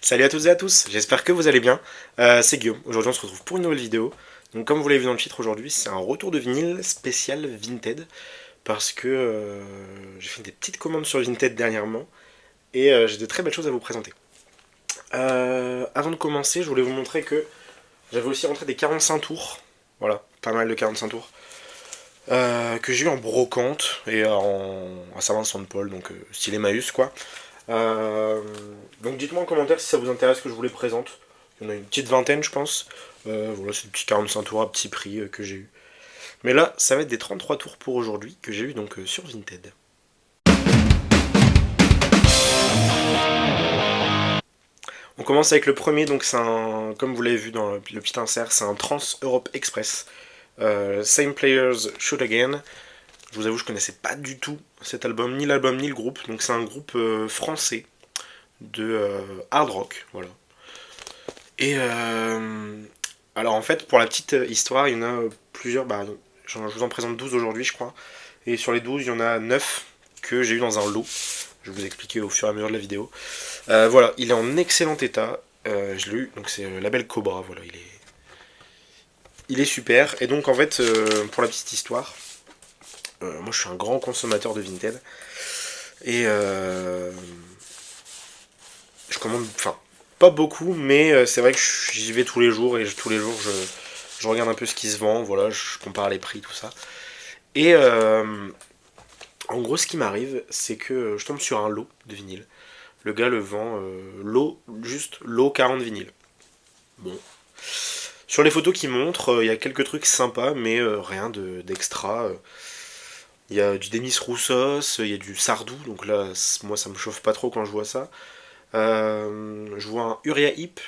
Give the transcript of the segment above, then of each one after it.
Salut à toutes et à tous, j'espère que vous allez bien. C'est Guillaume, aujourd'hui on se retrouve pour une nouvelle vidéo. Donc comme vous l'avez vu dans le titre aujourd'hui, c'est un retour de vinyle spécial Vinted. Parce que j'ai fait des petites commandes sur Vinted dernièrement. Et j'ai de très belles choses à vous présenter. Avant de commencer, je voulais vous montrer que j'avais aussi rentré des 45 tours. Voilà, pas mal de 45 tours. Que j'ai eu en brocante et à Saint-Vincent-de-Paul, donc style Emmaüs quoi. Euh, donc dites-moi en commentaire si ça vous intéresse que je vous les présente. Il y en a une petite vingtaine je pense. Voilà, c'est des petits 45 tours à petit prix que j'ai eu. Mais là, ça va être des 33 tours pour aujourd'hui que j'ai eu donc sur Vinted. On commence avec le premier, donc c'est un, comme vous l'avez vu dans le petit insert, c'est un Trans Europe Express. Same Players Shoot Again. Je vous avoue, je connaissais pas du tout cet album, ni l'album, ni le groupe. Donc c'est un groupe français de hard rock, voilà. Et alors en fait, pour la petite histoire, il y en a plusieurs, je vous en présente 12 aujourd'hui je crois. Et sur les 12, il y en a 9 que j'ai eu dans un lot. Je vais vous expliquer au fur et à mesure de la vidéo. Voilà, il est en excellent état. Je l'ai eu, donc c'est le label Cobra, voilà, il est super. Et donc en fait, pour la petite histoire, moi je suis un grand consommateur de Vinted. Et je commande, enfin, pas beaucoup, mais c'est vrai que j'y vais tous les jours et tous les jours je regarde un peu ce qui se vend, voilà, je compare les prix, tout ça. Et en gros, ce qui m'arrive, c'est que je tombe sur un lot de vinyle. Le gars le vend juste lot 40 vinyles. Bon. Sur les photos qu'il montre, il y a quelques trucs sympas, mais rien d'extra. Il y a du Demis Roussos, il y a du Sardou, donc là, moi ça me chauffe pas trop quand je vois ça. Je vois un Uriah Heep,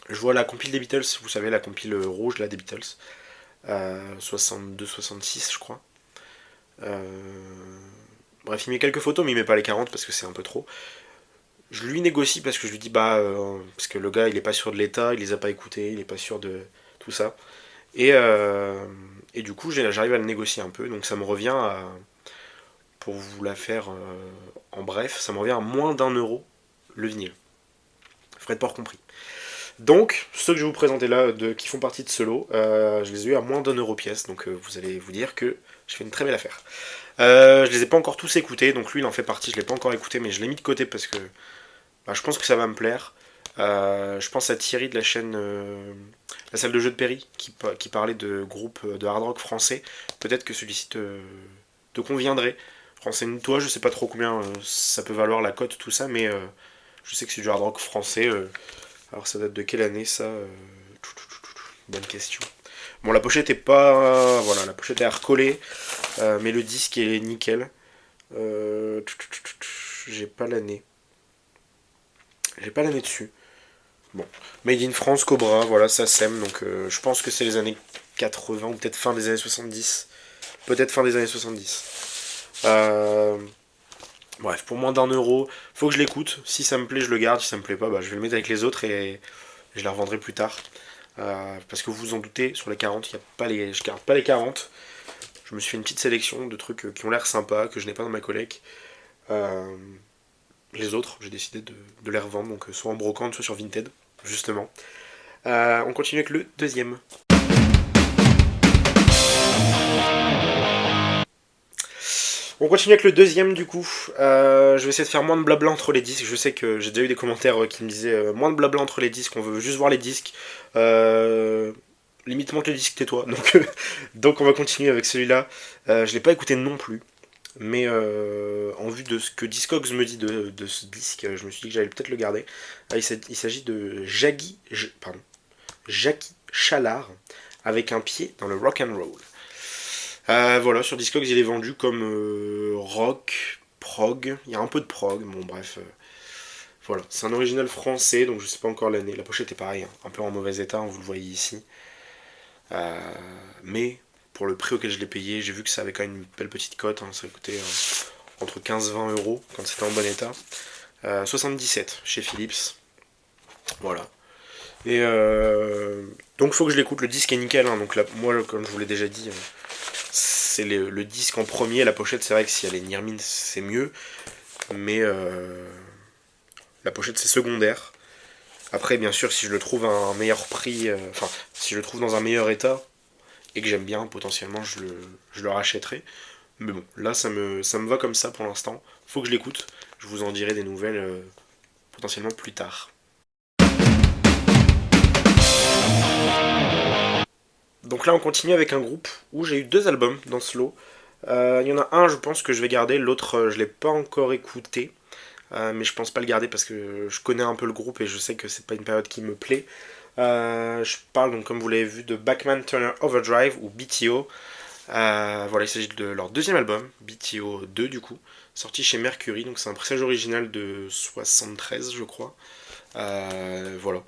je vois la compile des Beatles, vous savez, la compile rouge là, des Beatles, 62-66 je crois. Bref, il met quelques photos, mais il met pas les 40 parce que c'est un peu trop. Je lui négocie parce que je lui dis, parce que le gars il est pas sûr de l'état, il les a pas écoutés, il est pas sûr de tout ça. Et, du coup, j'arrive à le négocier un peu, donc ça me revient à, pour vous la faire en bref, ça me revient à moins d'1 euro le vinyle. Frais de port compris. Donc, ceux que je vais vous présenter là, qui font partie de ce lot, je les ai eu à moins d'1 euro pièce, donc vous allez vous dire que je fais une très belle affaire. Je les ai pas encore tous écoutés, donc lui il en fait partie, je l'ai pas encore écouté, mais je l'ai mis de côté parce que je pense que ça va me plaire. Je pense à Thierry de la chaîne La Salle de Jeu de Perry qui parlait de groupes de hard rock français. Peut-être que celui-ci te conviendrait. Renseigne-toi, je sais pas trop combien ça peut valoir la cote, tout ça, mais je sais que c'est du hard rock français. Alors ça date de quelle année ça Bonne question. Bon, la pochette est pas. Voilà, la pochette est à recoller, mais le disque est nickel. J'ai pas l'année. J'ai pas l'année dessus. Bon. Made in France, Cobra, voilà, ça sème. Donc je pense que c'est les années 80 ou peut-être fin des années 70. Peut-être fin des années 70. Euh, Bref, pour moins d'1 euro, faut que je l'écoute. Si ça me plaît, je le garde. Si ça me plaît pas, je vais le mettre avec les autres et je les revendrai plus tard. Parce que vous vous en doutez, sur les 40, je garde pas les 40. Je me suis fait une petite sélection de trucs qui ont l'air sympas, que je n'ai pas dans ma collecte. Euh, les autres, j'ai décidé de les revendre, donc soit en brocante, soit sur Vinted, justement. On continue avec le deuxième. On continue avec le deuxième du coup. Je vais essayer de faire moins de blabla entre les disques. Je sais que j'ai déjà eu des commentaires qui me disaient moins de blabla entre les disques, on veut juste voir les disques. Limite monte les disques, tais-toi. Donc on va continuer avec celui-là. Je l'ai pas écouté non plus. Mais en vue de ce que Discogs me dit de ce disque, je me suis dit que j'allais peut-être le garder. Il s'agit de Jackie Chalard avec un pied dans le rock and roll. Voilà, sur Discogs il est vendu comme rock, prog, il y a un peu de prog, bon bref. Voilà, c'est un original français, donc je sais pas encore l'année. La pochette est pareille, hein, un peu en mauvais état, hein, vous le voyez ici. Euh, mais pour le prix auquel je l'ai payé, j'ai vu que ça avait quand même une belle petite cote, hein, ça coûtait entre 15 et 20 euros quand c'était en bon état. 77 chez Philips, voilà. Et donc faut que je l'écoute, le disque est nickel, hein, donc là, moi comme je vous l'ai déjà dit, c'est le disque en premier, la pochette c'est vrai que si elle est Nirmin c'est mieux, mais la pochette c'est secondaire. Après, bien sûr, si je le trouve à un meilleur prix, enfin, si je le trouve dans un meilleur état, et que j'aime bien, potentiellement, je le rachèterai. Mais bon, là, ça me va comme ça pour l'instant. Faut que je l'écoute. Je vous en dirai des nouvelles potentiellement plus tard. Donc là, on continue avec un groupe où j'ai eu deux albums dans ce lot. Il y en a un, je pense que je vais garder, l'autre, je l'ai pas encore écouté. Mais je pense pas le garder parce que je connais un peu le groupe et je sais que c'est pas une période qui me plaît. Je parle donc, comme vous l'avez vu, de Bachman Turner Overdrive ou BTO. Voilà, il s'agit de leur deuxième album, BTO 2 du coup, sorti chez Mercury. Donc c'est un pressage original de 73, je crois. Voilà.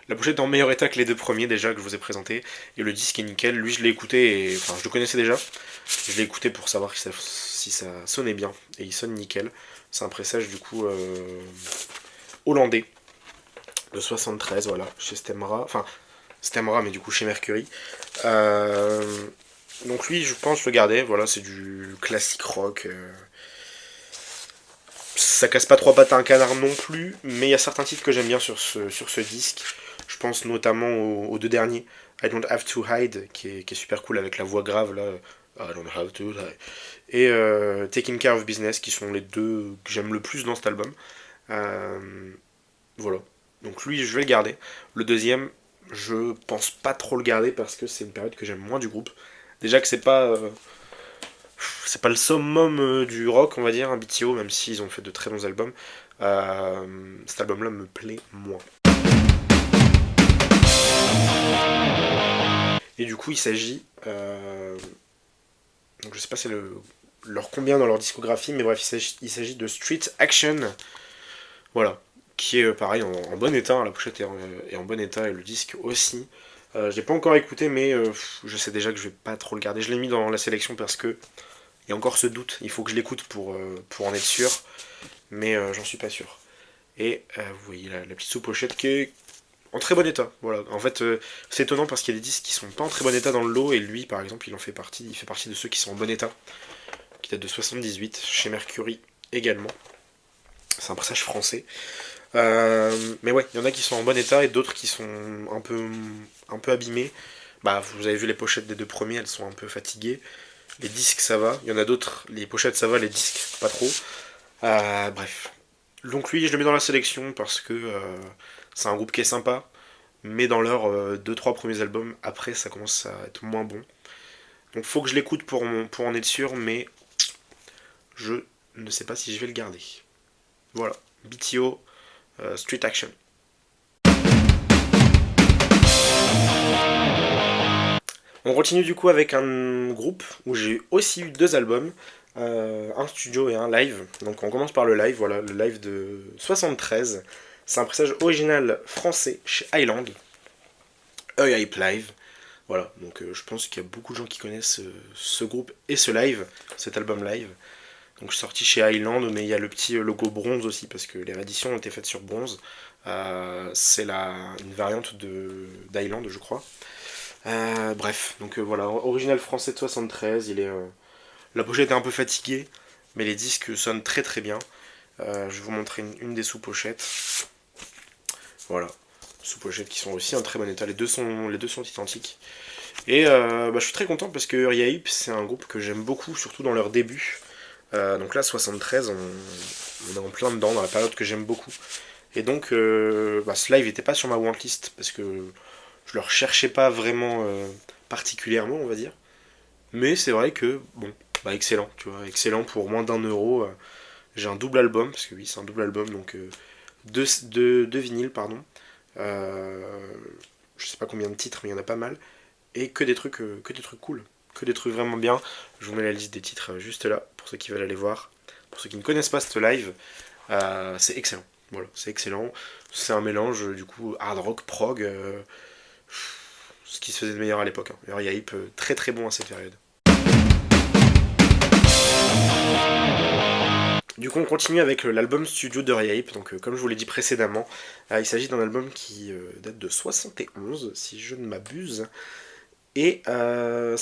La pochette est en meilleur état que les deux premiers déjà que je vous ai présentés. Et le disque est nickel. Lui, je l'ai écouté et. Enfin, je le connaissais déjà. Je l'ai écouté pour savoir si ça sonnait bien. Et il sonne nickel. C'est un pressage du coup hollandais de 73, voilà, chez Stemra. Enfin, Stemra, mais du coup chez Mercury. Donc lui, je pense le garder. Voilà, c'est du classique rock. Ça casse pas trois pattes à un canard non plus, mais il y a certains titres que j'aime bien sur ce disque. Je pense notamment aux deux derniers. I Don't Have to Hide, qui est super cool avec la voix grave là. I Don't Have to Hide. Et Taking Care of Business, qui sont les deux que j'aime le plus dans cet album. Voilà. Donc lui, je vais le garder. Le deuxième, je pense pas trop le garder parce que c'est une période que j'aime moins du groupe. Déjà que c'est pas le summum du rock, on va dire, un BTO, même s'ils ont fait de très bons albums. Cet album-là me plaît moins. Et du coup, il s'agit. Donc je sais pas c'est leur combien dans leur discographie, mais bref, il s'agit de Street Action. Voilà. Qui est pareil en bon état. La pochette est en bon état et le disque aussi. Je l'ai pas encore écouté, mais je sais déjà que je vais pas trop le garder. Je l'ai mis dans la sélection parce que il y a encore ce doute. Il faut que je l'écoute pour en être sûr, mais j'en suis pas sûr. Et vous voyez la petite sous-pochette qui est en très bon état. Voilà. En fait, c'est étonnant parce qu'il y a des disques qui sont pas en très bon état dans le lot, et lui, par exemple, il en fait partie. Il fait partie de ceux qui sont en bon état, qui date de 78, chez Mercury également. C'est un pressage français. Mais ouais, il y en a qui sont en bon état et d'autres qui sont un peu abîmés. Bah, vous avez vu les pochettes des deux premiers, elles sont un peu fatiguées. Les disques, ça va. Il y en a d'autres, les pochettes, ça va, les disques, pas trop. Bref. Donc lui, je le mets dans la sélection parce que c'est un groupe qui est sympa. Mais dans leurs deux trois premiers albums, après, ça commence à être moins bon. Donc faut que je l'écoute pour en être sûr, mais je ne sais pas si je vais le garder. Voilà. BTO, Street Action. On continue du coup avec un groupe où j'ai aussi eu deux albums, un studio et un live. Donc on commence par le live, voilà, le live de 73. C'est un pressage original français chez Highland, Hype Live. Voilà, donc je pense qu'il y a beaucoup de gens qui connaissent ce groupe et ce live, cet album live. Donc je suis sorti chez Highland, mais il y a le petit logo bronze aussi, parce que les rééditions ont été faites sur bronze. C'est une variante d'Highland, je crois. Bref, donc voilà, original français de 73, la pochette est un peu fatiguée, mais les disques sonnent très très bien. Je vais vous montrer une des sous-pochettes. Voilà, sous-pochettes qui sont aussi en très bon état, les deux sont identiques. Et je suis très content parce que Uriah c'est un groupe que j'aime beaucoup, surtout dans leur début. Donc là, 73, on est en plein dedans, dans la période que j'aime beaucoup. Et donc, ce live n'était pas sur ma wantlist parce que je le recherchais pas vraiment particulièrement, on va dire. Mais c'est vrai que, bon, excellent, tu vois, excellent pour moins d'1 euro. J'ai un double album, parce que oui, c'est un double album, donc deux vinyles, pardon. Je sais pas combien de titres, mais il y en a pas mal. Et que des trucs cool, que des trucs vraiment bien. Je vous mets la liste des titres juste là, pour ceux qui veulent aller voir. Pour ceux qui ne connaissent pas ce live, c'est excellent. Voilà, c'est excellent. C'est un mélange, du coup, hard rock, prog, ce qui se faisait de meilleur à l'époque. Hein. Uriah Heep, très très bon à cette période. Du coup, on continue avec l'album studio d'Uriah Heep. Donc, comme je vous l'ai dit précédemment, il s'agit d'un album qui date de 71, si je ne m'abuse. Et c'est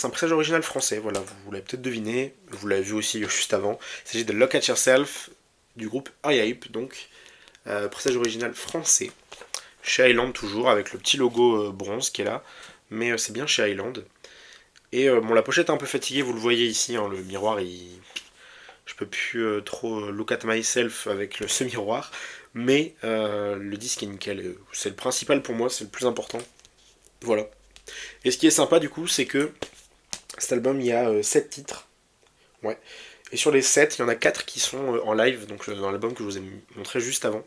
un pressage original français, voilà, vous l'avez peut-être deviné, vous l'avez vu aussi juste avant. Il s'agit de Look at Yourself du groupe Uriah Heep, donc pressage original français. Chez Island toujours, avec le petit logo bronze qui est là. Mais c'est bien chez Island. Et bon, la pochette est un peu fatiguée, vous le voyez ici, hein, le miroir, je peux plus trop look at myself avec ce miroir. Mais le disque est nickel. C'est le principal pour moi, c'est le plus important. Voilà. Et ce qui est sympa du coup, c'est que cet album, il y a 7 titres. Ouais. Et sur les 7, il y en a 4 qui sont en live, donc dans l'album que je vous ai montré juste avant.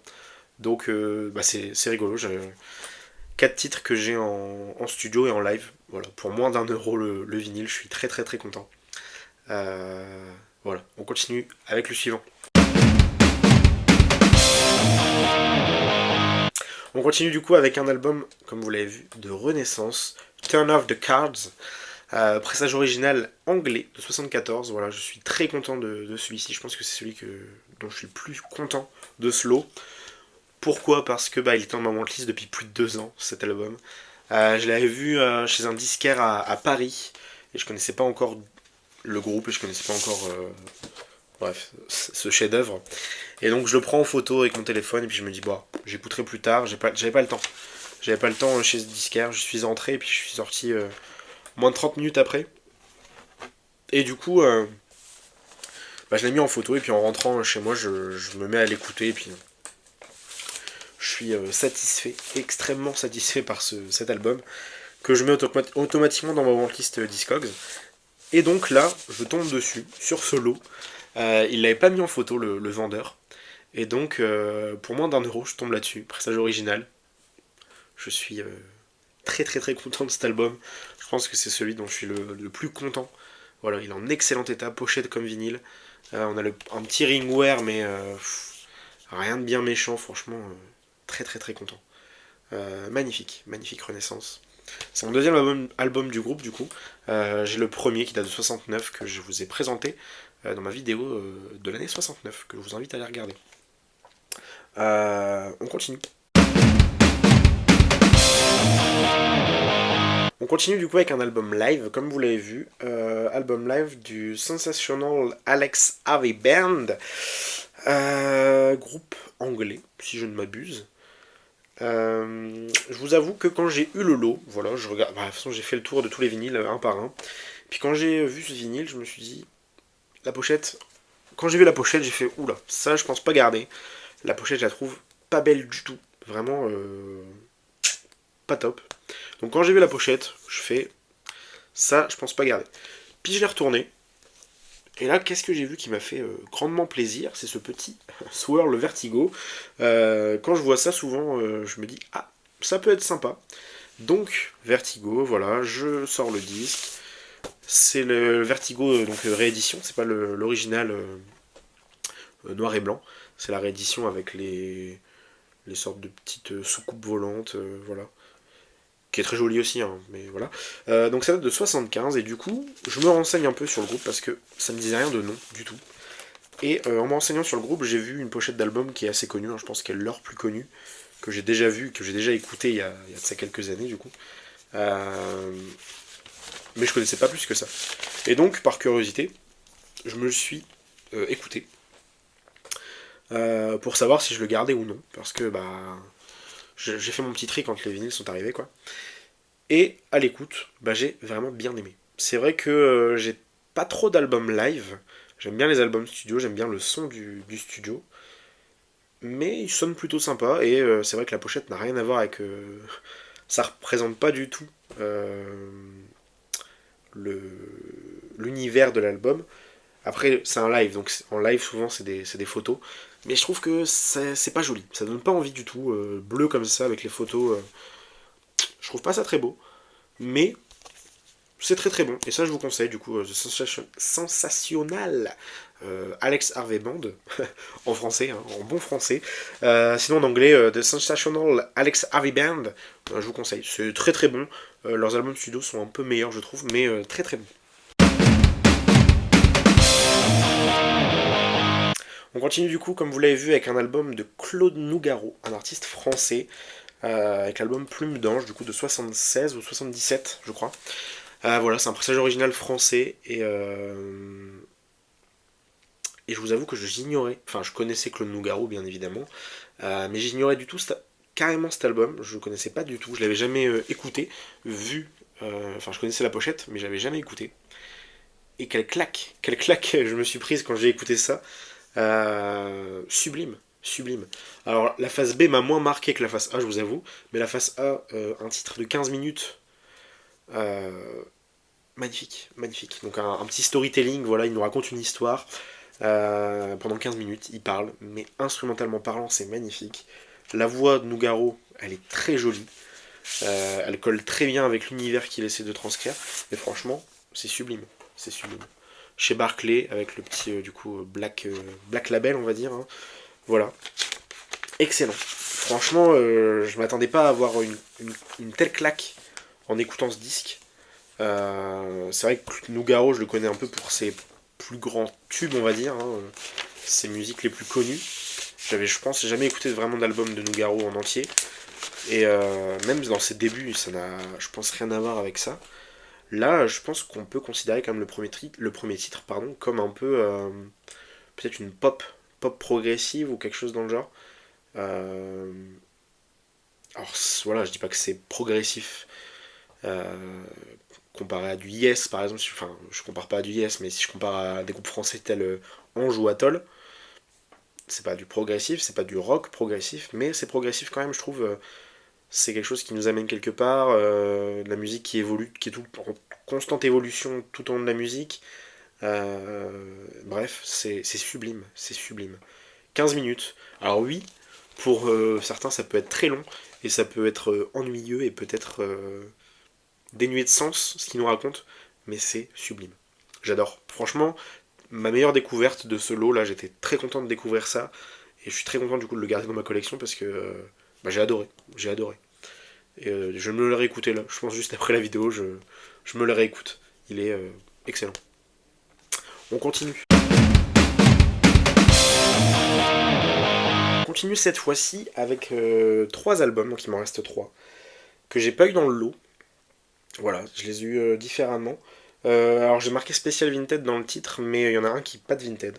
Donc bah, c'est rigolo. J'ai 4 titres que j'ai en studio et en live. Voilà. Pour moins d'1 € le vinyle, je suis très très très content. Voilà. On continue avec le suivant. On continue du coup avec un album, comme vous l'avez vu, de Renaissance, Turn Off the Cards. Pressage original anglais de 74. Voilà, je suis très content de celui-ci. Je pense que c'est celui dont je suis le plus content de ce lot. Pourquoi? Parce que bah, il était en ma liste depuis plus de 2 ans, cet album. Je l'avais vu chez un disquaire à Paris. Et je connaissais pas encore le groupe et je connaissais pas encore bref, ce chef-d'œuvre. Et donc je le prends en photo avec mon téléphone et puis je me dis, bon, j'écouterai plus tard. J'avais pas le temps. J'avais pas le temps chez ce disquaire. Je suis entré et puis je suis sorti moins de 30 minutes après. Et du coup, bah, je l'ai mis en photo et puis en rentrant chez moi, je me mets à l'écouter et puis je suis satisfait, extrêmement satisfait par cet album que je mets automatiquement dans ma wantlist Discogs. Et donc là, je tombe dessus, sur ce lot. Il l'avait pas mis en photo, le vendeur. Et donc, pour moins d'1 €, je tombe là-dessus. Pressage original. Je suis très très très content de cet album. Je pense que c'est celui dont je suis le plus content. Voilà, il est en excellent état, pochette comme vinyle. On a un petit ringware, mais rien de bien méchant, franchement, très très très content. Magnifique, magnifique Renaissance. C'est mon deuxième album du groupe, du coup. J'ai le premier qui date de 69 que je vous ai présenté dans ma vidéo de l'année 69, que je vous invite à aller regarder. On continue. On continue du coup avec un album live, comme vous l'avez vu, album live du Sensational Alex Harvey Band, groupe anglais, si je ne m'abuse. Je vous avoue que quand j'ai eu le lot, voilà, je regarde, bah, de toute façon j'ai fait le tour de tous les vinyles un par un, puis quand j'ai vu ce vinyle, je me suis dit, la pochette, quand j'ai vu la pochette, j'ai fait, oula, ça je pense pas garder. La pochette, je la trouve pas belle du tout, vraiment pas top. Donc quand j'ai vu la pochette, je fais, ça je pense pas garder. Puis je l'ai retourné, et là, qu'est-ce que j'ai vu qui m'a fait grandement plaisir? C'est ce petit Swirl Vertigo. Quand je vois ça, souvent, je me dis, ah, ça peut être sympa. Donc, Vertigo, voilà, je sors le disque. C'est le Vertigo donc réédition, c'est pas l'original noir et blanc. C'est la réédition avec les sortes de petites soucoupes volantes, voilà. Qui est très joli aussi, hein, mais voilà. Donc ça date de 75, et du coup, je me renseigne un peu sur le groupe parce que ça me disait rien de nom du tout. Et en me renseignant sur le groupe, j'ai vu une pochette d'album qui est assez connue, hein, je pense qu'elle est leur plus connue, que j'ai déjà vu, que j'ai déjà écouté il y a de ça quelques années du coup. Mais je connaissais pas plus que ça. Et donc, par curiosité, je me le suis écouté pour savoir si je le gardais ou non, parce que bah j'ai fait mon petit tri quand les vinyles sont arrivés quoi. Et à l'écoute, bah, j'ai vraiment bien aimé. C'est vrai que j'ai pas trop d'albums live. J'aime bien les albums studio, j'aime bien le son du studio. Mais il sonne plutôt sympa et c'est vrai que la pochette n'a rien à voir avec. Ça représente pas du tout l'univers de l'album. Après, c'est un live, donc en live, souvent, c'est des photos. Mais je trouve que c'est pas joli. Ça donne pas envie du tout. Bleu comme ça, avec les photos. Je trouve pas ça très beau. Mais c'est très très bon. Et ça, je vous conseille, du coup, Sensational Alex Harvey Band, en français, hein, en bon français. Sinon, en anglais, The Sensational Alex Harvey Band, je vous conseille. C'est très très bon. Leurs albums studio sont un peu meilleurs, je trouve, mais très très bons. On continue du coup, comme vous l'avez vu, avec un album de Claude Nougaro, un artiste français, avec l'album Plume d'Ange, du coup de 76 ou 77, je crois. Voilà, c'est un pressage original français, et je vous avoue que j'ignorais, enfin je connaissais Claude Nougaro bien évidemment, mais j'ignorais du tout carrément cet album, je ne connaissais pas du tout, je l'avais jamais écouté, vu, enfin je connaissais la pochette, mais j'avais jamais écouté. Et quelle claque je me suis prise quand j'ai écouté ça. Sublime, sublime. Alors la face B m'a moins marqué que la face A, je vous avoue, mais la face A, un titre de 15 minutes, euh, magnifique, magnifique. Donc un petit storytelling, voilà, il nous raconte une histoire pendant 15 minutes, il parle, mais instrumentalement parlant, c'est magnifique. La voix de Nougaro, elle est très jolie, elle colle très bien avec l'univers qu'il essaie de transcrire, et franchement, c'est sublime, c'est sublime. Chez Barclay, avec le petit, du coup, Black Label, on va dire, hein. Voilà, excellent. Franchement, je m'attendais pas à avoir une telle claque en écoutant ce disque. C'est vrai que Nougaro, je le connais un peu pour ses plus grands tubes, on va dire, hein, ses musiques les plus connues. Je pense, jamais écouté vraiment d'album de Nougaro en entier. Et même dans ses débuts, ça n'a, je pense, rien à voir avec ça. Là, je pense qu'on peut considérer quand même le premier titre, pardon, comme un peu peut-être une pop progressive ou quelque chose dans le genre. Euh, alors voilà, je dis pas que c'est progressif comparé à du Yes par exemple. Enfin, je compare pas à du Yes, mais si je compare à des groupes français tels Ange ou Atoll, c'est pas du progressif, c'est pas du rock progressif, mais c'est progressif quand même, je trouve. C'est quelque chose qui nous amène quelque part, de la musique qui évolue, qui est tout en constante évolution tout au long de la musique. Bref, c'est sublime, c'est sublime. 15 minutes. Alors oui, pour certains ça peut être très long, et ça peut être ennuyeux, et peut-être dénué de sens ce qu'il nous raconte, mais c'est sublime. J'adore. Franchement, ma meilleure découverte de ce lot là, j'étais très content de découvrir ça, et je suis très content du coup de le garder dans ma collection parce que bah, j'ai adoré, j'ai adoré. Et je me le réécouter là, je pense juste après la vidéo, je me le réécoute. Il est excellent. On continue. On continue cette fois-ci avec 3 albums, donc il m'en reste 3, que j'ai pas eu dans le lot. Voilà, je les ai eu différemment. Alors j'ai marqué spécial Vinted dans le titre, mais il y en a un qui n'est pas de Vinted.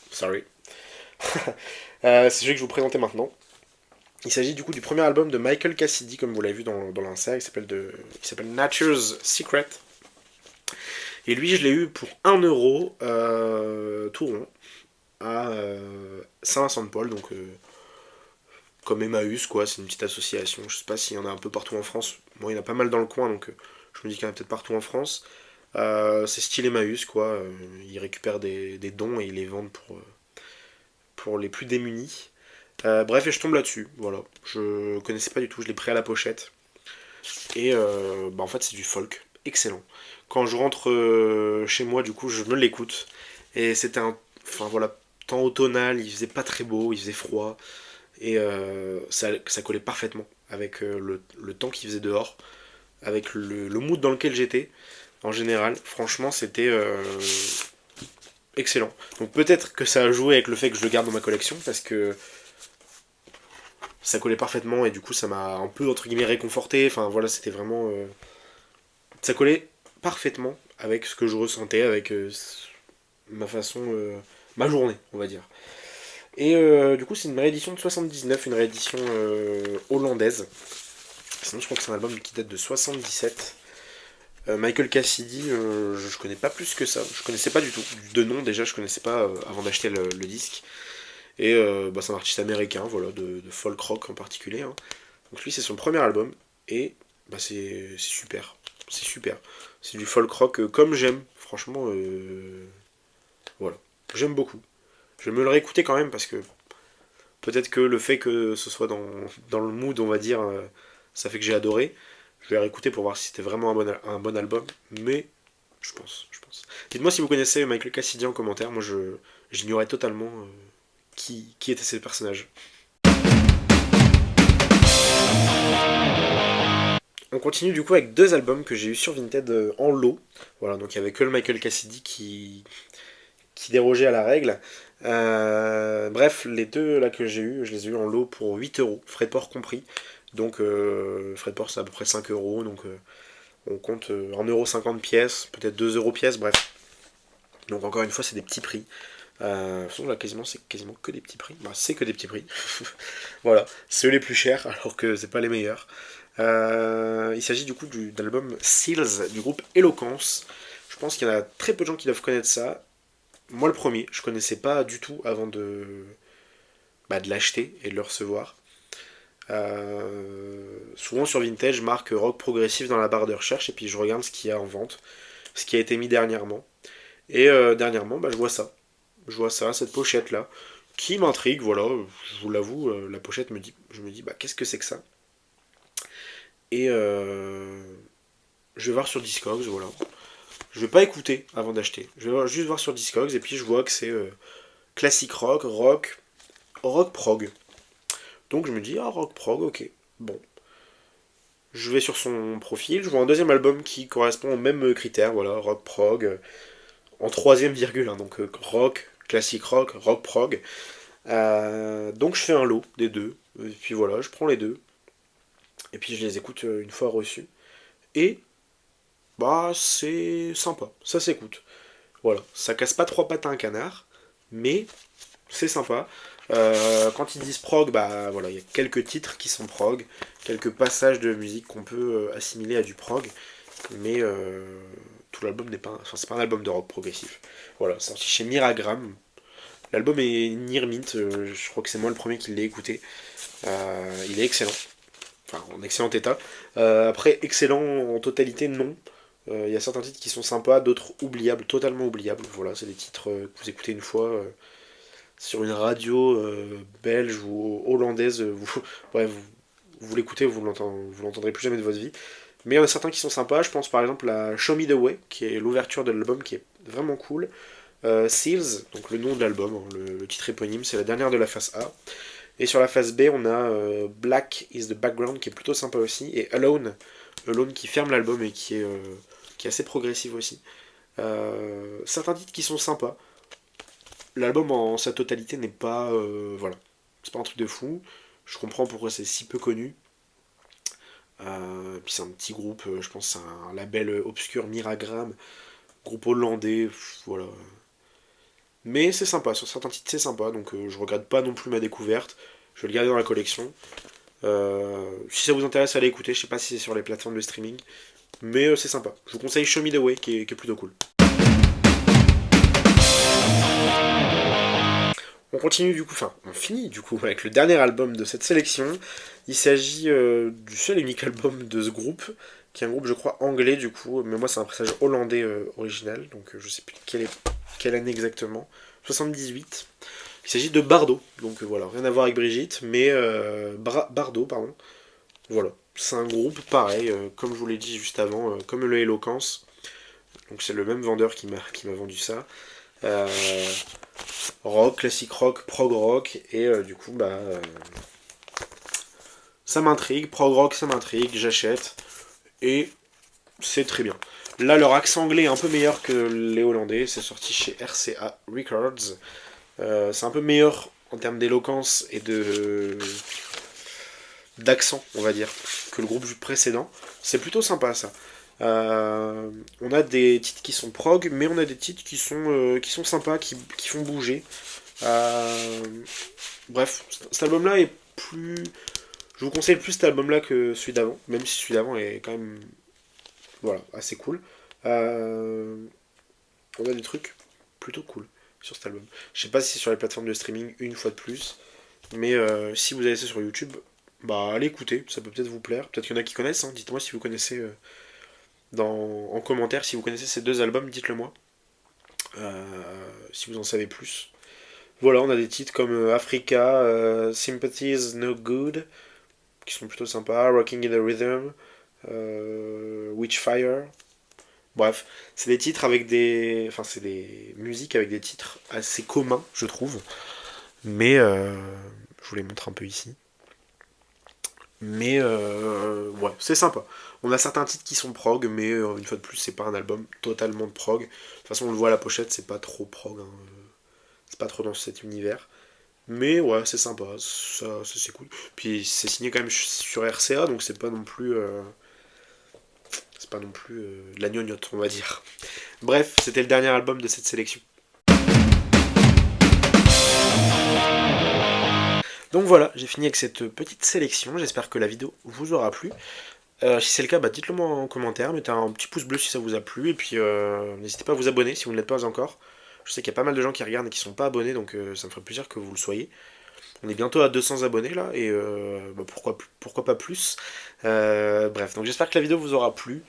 Sorry. C'est celui que je vous présentais maintenant. Il s'agit du coup du premier album de Michael Cassidy, comme vous l'avez vu dans l'insert, il s'appelle Nature's Secret. Et lui, je l'ai eu pour 1 euro, tout rond, à Saint-Vincent-de-Paul, donc comme Emmaüs, quoi, c'est une petite association. Je sais pas s'il y en a un peu partout en France. Moi, il y en a pas mal dans le coin, donc je me dis qu'il y en a peut-être partout en France. C'est style Emmaüs, quoi. Ils récupèrent des dons et ils les vendent pour les plus démunis. Bref, et je tombe là-dessus, voilà. Je connaissais pas du tout, je l'ai pris à la pochette. Et bah, en fait, c'est du folk, excellent. Quand je rentre chez moi, du coup, je me l'écoute. Et c'était un. Enfin voilà, temps automnal, il faisait pas très beau, il faisait froid. Et ça collait parfaitement avec le temps qu'il faisait dehors, avec le mood dans lequel j'étais. En général, franchement, c'était excellent. Donc peut-être que ça a joué avec le fait que je le garde dans ma collection, parce que ça collait parfaitement et du coup ça m'a un peu entre guillemets réconforté. Enfin voilà, c'était vraiment. Ça collait parfaitement avec ce que je ressentais, avec ma façon. Ma journée, on va dire. Et du coup, c'est une réédition de 79, une réédition hollandaise. Sinon, je crois que c'est un album qui date de 77. Michael Cassidy, je connais pas plus que ça. Je connaissais pas du tout. De nom, déjà, je connaissais pas avant d'acheter le disque. Et bah, c'est un artiste américain, voilà, de folk rock en particulier, hein. Donc lui, c'est son premier album. Et bah, c'est super. C'est super. C'est du folk rock comme j'aime. Franchement, voilà. J'aime beaucoup. Je vais me le réécouter quand même parce que peut-être que le fait que ce soit dans le mood, on va dire, ça fait que j'ai adoré. Je vais réécouter pour voir si c'était vraiment un bon album. Mais je pense, je pense. Dites-moi si vous connaissez Michael Cassidy en commentaire. Moi, j'ignorais totalement qui étaient ces personnages. On continue du coup avec 2 albums que j'ai eu sur Vinted en lot. Voilà, donc il y avait que le Michael Cassidy qui dérogeait à la règle. Bref, les 2 là que j'ai eu, je les ai eu en lot pour 8 euros, frais de port compris. Donc frais de port c'est à peu près 5 euros, donc on compte 1,50 € pièce, peut-être 2 euros pièce, bref. Donc encore une fois c'est des petits prix. De toute façon, là, quasiment, c'est quasiment que des petits prix. Bah, c'est que des petits prix. Voilà, c'est eux les plus chers, alors que c'est pas les meilleurs. Il s'agit du coup d'album Seals du groupe Eloquence. Je pense qu'il y en a très peu de gens qui doivent connaître ça. Moi, le premier, je connaissais pas du tout avant de l'acheter et de le recevoir. Souvent sur Vintage, je marque rock progressif dans la barre de recherche et puis je regarde ce qu'il y a en vente, ce qui a été mis dernièrement. Et dernièrement, je vois ça. Je vois ça, cette pochette là, qui m'intrigue, voilà, je vous l'avoue, la pochette je me dis, qu'est-ce que c'est que ça. Et je vais voir sur Discogs, voilà. Je vais pas écouter avant d'acheter. Je vais juste voir sur Discogs et puis je vois que c'est classique rock prog. Donc je me dis, ah, rock prog, ok. Bon. Je vais sur son profil, je vois un deuxième album qui correspond aux mêmes critères, voilà, rock prog, en troisième virgule, hein, donc rock, classique rock prog. Donc je fais un lot des deux, et puis voilà, je prends les deux, et puis je les écoute une fois reçus. Et c'est sympa, ça s'écoute. Voilà, ça casse pas trois pattes à un canard, mais c'est sympa. Quand ils disent prog, voilà, il y a quelques titres qui sont prog, quelques passages de musique qu'on peut assimiler à du prog, mais tout l'album n'est pas, enfin c'est pas un album de rock progressif. Voilà, sorti chez Miragram. L'album est Near Mint, je crois que c'est moi le premier qui l'ai écouté. Il est excellent, enfin en excellent état. Après, excellent en totalité, non. Il y a certains titres qui sont sympas, d'autres oubliables, totalement oubliables. Voilà, c'est des titres que vous écoutez une fois sur une radio belge ou hollandaise. Bref, vous l'écoutez, vous l'entendrez plus jamais de votre vie. Mais il y en a certains qui sont sympas. Je pense par exemple à Show Me the Way, qui est l'ouverture de l'album, qui est vraiment cool. Seals, donc le nom de l'album, hein, le titre éponyme, c'est la dernière de la face A. Et sur la face B, on a Black is the Background, qui est plutôt sympa aussi, et Alone, Alone qui ferme l'album et qui est assez progressif aussi. Certains titres qui sont sympas. L'album en sa totalité n'est pas... voilà, c'est pas un truc de fou. Je comprends pourquoi c'est si peu connu. Puis c'est un petit groupe, je pense que c'est un label obscur, Miragram, groupe hollandais, voilà. Mais c'est sympa, sur certains titres c'est sympa, donc je regrette pas non plus ma découverte. Je vais le garder dans la collection. Si ça vous intéresse, allez écouter. Je sais pas si c'est sur les plateformes de streaming, mais c'est sympa. Je vous conseille Show Me the Way, qui est plutôt cool. On continue du coup, enfin on finit du coup avec le dernier album de cette sélection. Il s'agit du seul et unique album de ce groupe, qui est un groupe je crois anglais du coup, mais moi c'est un pressage hollandais original, donc je sais plus quelle année exactement. 78. Il s'agit de Bardot, donc voilà, rien à voir avec Brigitte, mais Bardot, pardon. Voilà, c'est un groupe pareil, comme je vous l'ai dit juste avant, comme le Eloquence. Donc c'est le même vendeur qui m'a vendu ça. Euh, Rock, classique rock, prog rock, et du coup, ça m'intrigue, prog rock, ça m'intrigue, j'achète, et c'est très bien. Là, leur accent anglais est un peu meilleur que les hollandais, c'est sorti chez RCA Records. C'est un peu meilleur en termes d'éloquence et d'accent, on va dire, que le groupe précédent. C'est plutôt sympa ça. On a des titres qui sont prog, mais on a des titres qui sont sympas, qui font bouger. Bref, cet album-là est plus... Je vous conseille plus cet album-là que celui d'avant, même si celui d'avant est quand même voilà, assez cool. On a des trucs plutôt cool sur cet album. Je sais pas si c'est sur les plateformes de streaming une fois de plus, mais si vous avez ça sur YouTube, allez écouter, ça peut peut-être vous plaire. Peut-être qu'il y en a qui connaissent, hein. Dites-moi si vous connaissez en commentaire, si vous connaissez ces deux albums, dites-le moi. Si vous en savez plus. Voilà, on a des titres comme Africa, Sympathies No Good, qui sont plutôt sympas, Rocking in the Rhythm, Witchfire. Bref, c'est des titres avec des... Enfin, c'est des musiques avec des titres assez communs, je trouve. Mais, je vous les montre un peu ici. Mais, ouais, c'est sympa. On a certains titres qui sont prog, mais une fois de plus, c'est pas un album totalement de prog. De toute façon, on le voit à la pochette, c'est pas trop prog. Hein. C'est pas trop dans cet univers. Mais ouais, c'est sympa, ça c'est cool. Puis c'est signé quand même sur RCA, donc c'est pas non plus... de la gnognotte, on va dire. Bref, c'était le dernier album de cette sélection. Donc voilà, j'ai fini avec cette petite sélection, j'espère que la vidéo vous aura plu. Si c'est le cas, bah dites-le moi en commentaire, mettez un petit pouce bleu si ça vous a plu, et puis n'hésitez pas à vous abonner si vous ne l'êtes pas encore. Je sais qu'il y a pas mal de gens qui regardent et qui sont pas abonnés, donc ça me ferait plaisir que vous le soyez. On est bientôt à 200 abonnés là, et bah, pourquoi pas plus. Bref, donc j'espère que la vidéo vous aura plu.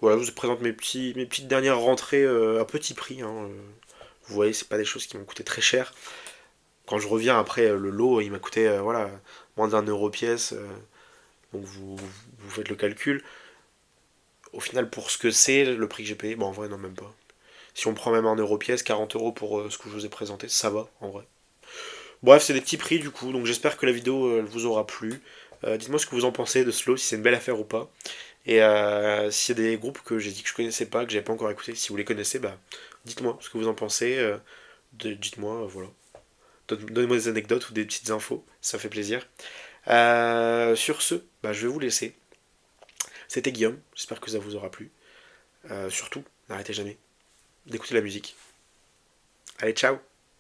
Voilà, je vous présente mes petites dernières rentrées à petit prix, hein. Vous voyez, c'est pas des choses qui m'ont coûté très cher. Quand je reviens après, le lot, il m'a coûté voilà, moins d'1 euro pièce. Donc vous faites le calcul. Au final, pour ce que c'est, le prix que j'ai payé, bon en vrai, non, même pas. Si on prend même 1 euro pièce, 40 euros pour ce que je vous ai présenté, ça va en vrai. Bref, c'est des petits prix du coup, donc j'espère que la vidéo vous aura plu. Dites-moi ce que vous en pensez de Slow, si c'est une belle affaire ou pas. Et s'il y a des groupes que j'ai dit que je connaissais pas, que j'avais pas encore écouté, si vous les connaissez, bah dites-moi ce que vous en pensez. Dites-moi, voilà. Donnez-moi des anecdotes ou des petites infos, ça fait plaisir. Sur ce, bah, je vais vous laisser. C'était Guillaume, j'espère que ça vous aura plu. Surtout, n'arrêtez jamais d'écouter la musique. Allez, ciao!